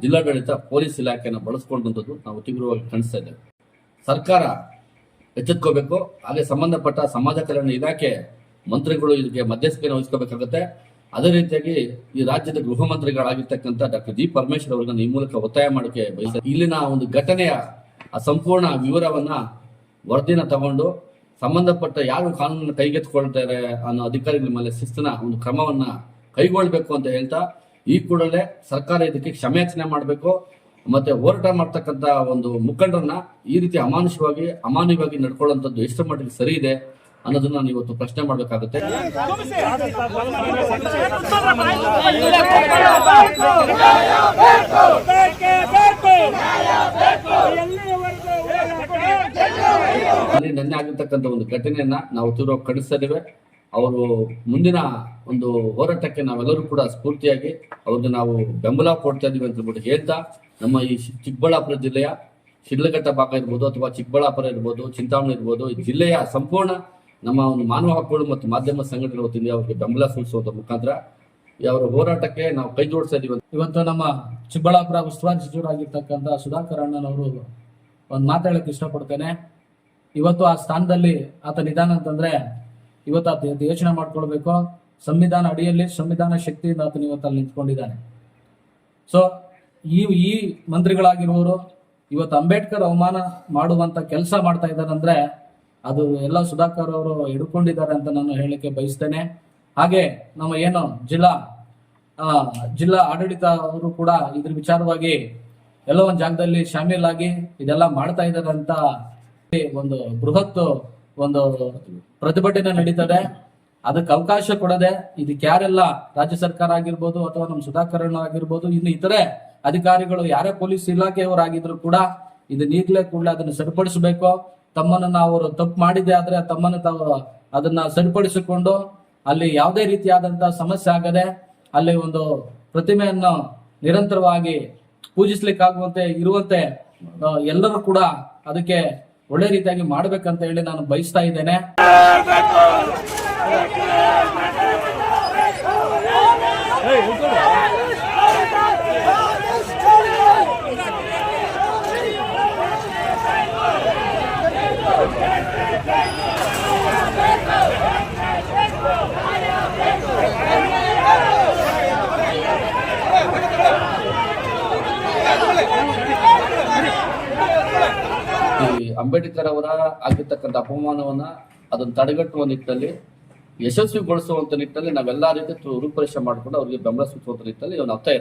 ಜಿಲ್ಲಾಡಳಿತ ಪೊಲೀಸ್ ಇಲಾಖೆಯನ್ನು ಬಳಸ್ಕೊಂಡಂಥದ್ದು ನಾವು ತೀವ್ರವಾಗಿ ಖಂಡಿಸ್ತಾ ಇದ್ದೇವೆ. ಸರ್ಕಾರ ಎಚ್ಚೆತ್ಕೋಬೇಕು. ಹಾಗೆ ಸಂಬಂಧಪಟ್ಟ ಸಮಾಜ ಕಲ್ಯಾಣ ಇಲಾಖೆ ಮಂತ್ರಿಗಳು ಇದಕ್ಕೆ ಮಧ್ಯಸ್ಥಿಕೆಯನ್ನು ವಹಿಸ್ಕೋಬೇಕಾಗುತ್ತೆ. ಅದೇ ರೀತಿಯಾಗಿ ಈ ರಾಜ್ಯದ ಗೃಹ ಮಂತ್ರಿಗಳಾಗಿರ್ತಕ್ಕಂಥ ಡಾಕ್ಟರ್ ಜಿ ಪರಮೇಶ್ವರ್ ಅವರನ್ನ ಈ ಮೂಲಕ ಒತ್ತಾಯ ಮಾಡೋಕೆ ಬಯಸ್ತಾರೆ. ಇಲ್ಲಿನ ಒಂದು ಘಟನೆಯ ಸಂಪೂರ್ಣ ವಿವರವನ್ನ ವರದಿನ ತಗೊಂಡು ಸಂಬಂಧಪಟ್ಟ ಯಾರು ಕಾನೂನನ್ನು ಕೈಗೆತ್ತಿಕೊಳ್ತಾರೆ ಅನ್ನೋ ಅಧಿಕಾರಿಗಳ ಮೇಲೆ ಶಿಸ್ತಿನ ಒಂದು ಕ್ರಮವನ್ನ ಕೈಗೊಳ್ಳಬೇಕು ಅಂತ ಹೇಳ್ತಾ, ಈ ಕೂಡಲೇ ಸರ್ಕಾರ ಇದಕ್ಕೆ ಕ್ಷಮೆಯಾಚನೆ ಮಾಡಬೇಕು. ಮತ್ತೆ ಹೋರಾಟ ಮಾಡ್ತಕ್ಕಂಥ ಒಂದು ಮುಖಂಡರನ್ನ ಈ ರೀತಿ ಅಮಾನ್ಯವಾಗಿ ನಡ್ಕೊಳ್ಳುವಂಥದ್ದು ಎಷ್ಟು ಮಟ್ಟಿಗೆ ಸರಿ ಇದೆ ಅನ್ನೋದನ್ನ ನಾವು ಇವತ್ತು ಪ್ರಶ್ನೆ ಮಾಡಬೇಕಾಗುತ್ತೆ. ಅಲ್ಲಿ ನೆನ್ನೆ ಆಗಿರ್ತಕ್ಕಂಥ ಒಂದು ಘಟನೆಯನ್ನ ನಾವು ತೀವ್ರವಾಗಿ ಖಂಡಿಸ್ತಾ ಇದ್ದೇವೆ. ಅವರು ಮುಂದಿನ ಒಂದು ಹೋರಾಟಕ್ಕೆ ನಾವೆಲ್ಲರೂ ಕೂಡ ಸ್ಫೂರ್ತಿಯಾಗಿ ಅವ್ರಿಗೆ ನಾವು ಬೆಂಬಲ ಕೊಡ್ತಾ ಇದೀವಿ ಅಂತ ಹೇಳ್ಬಿಟ್ಟು ಹೇಳ್ತಾ, ನಮ್ಮ ಈ ಚಿಕ್ಕಬಳ್ಳಾಪುರ ಜಿಲ್ಲೆಯ ಶಿಡ್ಲಘಟ್ಟ ಭಾಗ ಇರ್ಬೋದು ಅಥವಾ ಚಿಕ್ಕಬಳ್ಳಾಪುರ ಇರ್ಬೋದು, ಚಿಂತಾಮಣಿ ಇರ್ಬೋದು, ಈ ಜಿಲ್ಲೆಯ ಸಂಪೂರ್ಣ ನಮ್ಮ ಒಂದು ಮಾನವ ಹಕ್ಕುಗಳು ಮತ್ತು ಮಾಧ್ಯಮ ಸಂಘಟನೆಗಳ ವತಿಯಿಂದ ಅವರಿಗೆ ಬೆಂಬಲ ಸೂಚಿಸುವ ಮುಖಾಂತರ ಅವರ ಹೋರಾಟಕ್ಕೆ ನಾವು ಕೈ ಜೋಡಿಸ್ತಾ ಇದೀವಿ. ಇವತ್ತು ನಮ್ಮ ಚಿಕ್ಕಬಳ್ಳಾಪುರ ಉಸ್ತುವಾರಿ ಸಚಿವರಾಗಿರ್ತಕ್ಕಂಥ ಸುಧಾಕರ್ ಅಣ್ಣನವರು ಒಂದು ಮಾತಾಡಕ್ಕೆ ಇಷ್ಟಪಡ್ತೇನೆ. ಇವತ್ತು ಆ ಸ್ಥಾನದಲ್ಲಿ ಆತ ನಿಧಾನ ಅಂತಂದ್ರೆ ಇವತ್ತು ಆತ ಯೋಚನೆ ಮಾಡ್ಕೊಳ್ಬೇಕು. ಸಂವಿಧಾನ ಅಡಿಯಲ್ಲಿ ಸಂವಿಧಾನ ಶಕ್ತಿಯಿಂದ ಆತನ ಇವತ್ತು ಅಲ್ಲಿ ನಿಂತ್ಕೊಂಡಿದ್ದಾನೆ. ಸೊ ಈ ಮಂತ್ರಿಗಳಾಗಿರುವವರು ಇವತ್ತು ಅಂಬೇಡ್ಕರ್ ಅವಮಾನ ಮಾಡುವಂತ ಕೆಲಸ ಮಾಡ್ತಾ ಇದ್ದಾರೆ ಅಂದ್ರೆ ಅದು ಎಲ್ಲ ಸುಧಾಕರ್ ಅವರು ಹಿಡ್ಕೊಂಡಿದ್ದಾರೆ ಅಂತ ನಾನು ಹೇಳಲಿಕ್ಕೆ ಬಯಸ್ತೇನೆ. ಹಾಗೆ ನಮ್ಮ ಏನು ಜಿಲ್ಲಾ ಆಡಳಿತ ಅವರು ಕೂಡ ಇದ್ರ ವಿಚಾರವಾಗಿ ಎಲ್ಲೋ ಒಂದು ಜಾಗದಲ್ಲಿ ಶಾಮೀಲಾಗಿ ಇದೆಲ್ಲ ಮಾಡ್ತಾ ಇದ್ದಾರೆ ಅಂತ ಒಂದು ಬೃಹತ್ ಒಂದು ಪ್ರತಿಭಟನೆ ನಡೀತದೆ. ಅದಕ್ಕೆ ಅವಕಾಶ ಕೊಡದೆ ಇದಕ್ಕೆ ಯಾರೆಲ್ಲ ರಾಜ್ಯ ಸರ್ಕಾರ ಆಗಿರ್ಬೋದು ಅಥವಾ ನಮ್ಮ ಸುಧಾಕರ್ ಆಗಿರ್ಬೋದು, ಇನ್ನು ಇತರೆ ಅಧಿಕಾರಿಗಳು ಯಾರೇ ಪೊಲೀಸ್ ಇಲಾಖೆಯವರಾಗಿದ್ರು ಕೂಡ ಇದನ್ನ ಈಗಲೇ ಕೂಡಲೇ ಅದನ್ನು ಸರಿಪಡಿಸಬೇಕು. ತಮ್ಮನ್ನ ಅವರು ತಪ್ಪು ಮಾಡಿದೆ ಆದ್ರೆ ತಮ್ಮನ್ನು ತಾವು ಅದನ್ನ ಸರಿಪಡಿಸಿಕೊಂಡು ಅಲ್ಲಿ ಯಾವುದೇ ರೀತಿಯಾದಂತಹ ಸಮಸ್ಯೆ ಆಗದೆ ಅಲ್ಲಿ ಒಂದು ಪ್ರತಿಮೆಯನ್ನು ನಿರಂತರವಾಗಿ ಪೂಜಿಸ್ಲಿಕ್ಕಾಗುವಂತೆ ಇರುವಂತೆ ಎಲ್ಲರೂ ಕೂಡ ಅದಕ್ಕೆ ಒಳ್ಳೆ ರೀತಿಯಾಗಿ ಮಾಡ್ಬೇಕಂತ ಹೇಳಿ ನಾನು ಬಯಸ್ತಾ ಇದ್ದೇನೆ. ಅಂಬೇಡ್ಕರ್ ಅವರ ಆಗಿರ್ತಕ್ಕಂಥ ಅಪಮಾನವನ್ನ ಅದನ್ನು ತಡೆಗಟ್ಟುವ ನಿಟ್ಟಿನಲ್ಲಿ, ಯಶಸ್ವಿಗೊಳಿಸುವಂತ ನಿಟ್ಟಿನಲ್ಲಿ ನಾವೆಲ್ಲ ರೀತಿ ರೂಪುರೇಷೆ ಮಾಡಿಕೊಂಡು ಅವರಿಗೆ ಬೆಂಬಲ ಸೂಚಿಸುವಂತ ನಿಟ್ಟಿನಲ್ಲಿ ಇವನು ಒತ್ತಾಯ